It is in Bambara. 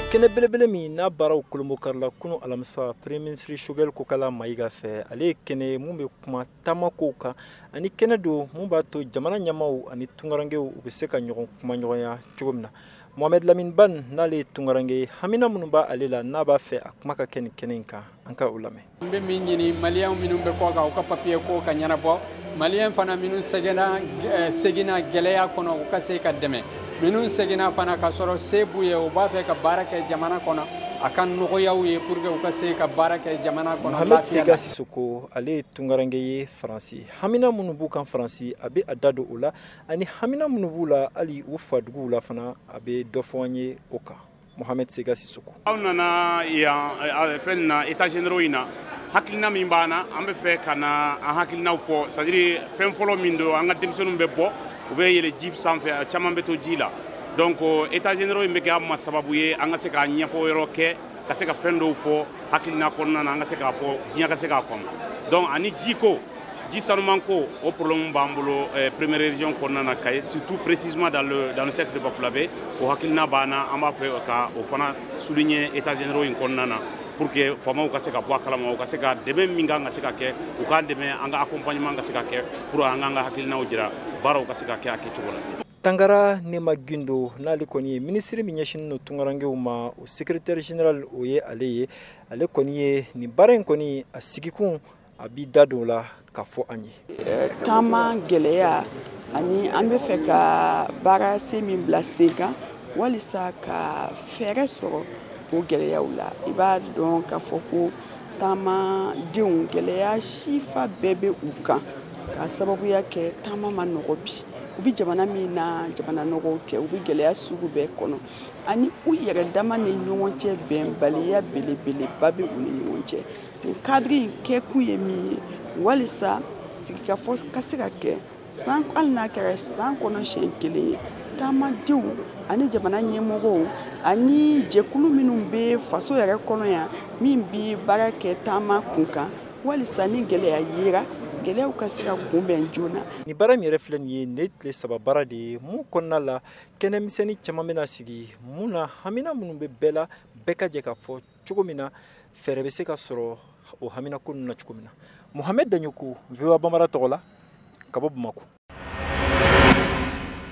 kene belebele min n'a baaraw kolomokarila kunu alamisa premier ministre Choguel Kokala Mayiga fɛ ale kene mun bɛ kuma taama kow kan ani kene do mun b'a to jamana ɲɛmaaw ani tungarankew u bɛ se ka ɲɔgɔn kuma ɲɔgɔnya cogo min na Mohamed Lamine Ban n'ale tungaranke hamina minnu b'a ale la n'a b'a fɛ a kuma ka kɛ nin kɛnɛ in kan an ka o lamɛn. N bɛ min ɲini maliyɛnw minnu bɛ kɔ kan u ka papiye ko ka ɲɛnabɔ maliyɛn fana minnu seginna gɛlɛya kɔnɔ u ka se ka dɛmɛ minnu seginna fana ka sɔrɔ se b'u ye u b'a fɛ ka baara kɛ jamana kɔnɔ a ka nɔgɔyaw ye pour que u ka se ka baara kɛ jamana kɔnɔ. Mohamed Sega Sisoko ale ye tungaranke ye Faransi hamina minnu b'u kan Faransi a bɛ a da don o la ani hamina minnu b'u la hali u faduguw la fana a bɛ dɔ fɔ an ye o kan. Mohamed Sega Sisoko. Aw nana yan fɛn na états généraux in na hakilina min b'an na an bɛ fɛ ka na an hakilinaw fɔ c'est à dire fɛn fɔlɔ min don an ka denmisɛnninw bɛ bɔ u bɛ yɛlɛ ji sanfɛ caman bɛ to ji la donc états généraux in bɛ kɛ an ma sababu ye an ka se ka ɲɛfɔ yɔrɔ kɛ ka se ka fɛn dɔw fɔ hakilina kɔnɔna na an ka se k'a fɔ diɲɛ ka se k'a faamu donc ani ji ko ji sanuman ko o problème b'an bolo première région kɔnɔna na Kayi surtout précisément dans le secteur de Bafulabe o hakilina b'an na an b'a fɛ ka o fana souligner états généraux in kɔnɔna na pour que faamaw ka se ka bɔ a kalama u ka se ka dɛmɛ min kan ka se ka kɛ u k'an dɛmɛ an ka accompagnement ka se ka kɛ pour an k'an ka hakilinaw jira baaraw ka se ka kɛ a kɛcogo la. Tangara Nema Guindo n'ale kɔni ye ministre min ɲɛsinnen don tungarankew ma o secrétaire général o ye ale ye ale kɔni ye nin baara in kɔni a sigikun a b'i da don la ka fɔ an ye. Taama gɛlɛya ani an bɛ fɛ ka baara se min bila sen kan walisa ka fɛɛrɛ sɔrɔ o gɛlɛyaw la i b'a dɔn k'a fɔ ko taamadenw gɛlɛya sifa bɛɛ bɛ u kan ka sababuya kɛ taama ma nɔgɔ bi u bɛ jamana min na jamana nɔgɔw tɛ u bɛ gɛlɛya sugu bɛɛ kɔnɔ ani u yɛrɛ dama ni ɲɔgɔn cɛ bɛnbaliya belebeleba bɛ u ni ɲɔgɔn cɛ nin kadiri in kɛkun ye min ye walisa sigikafɔ ka se ka kɛ hali n'a kɛra san kɔnɔ siɲɛ kelen ye taamadenw ani jamana ɲɛmɔgɔw ani jɛkulu minnu bɛ faso yɛrɛ kɔnɔ yan min bɛ baara kɛ taama kunkan walisa ni gɛlɛya yera gɛlɛyaw ka se ka kunbɛn joona. Ni baara min yɛrɛ filɛ nin ye ne tile saba baara de ye mun kɔnɔna la kɛnɛmisɛnnin caman bɛna sigi mun na hamina minnu bɛ bɛɛ la bɛɛ ka jɛ ka fɔ cogo min na fɛɛrɛ bɛ se ka sɔrɔ o hamina ko ninnu na cogo min na. Mohamed Daɲoko VOA Bambara tɔgɔ la ka bɔ Bamako.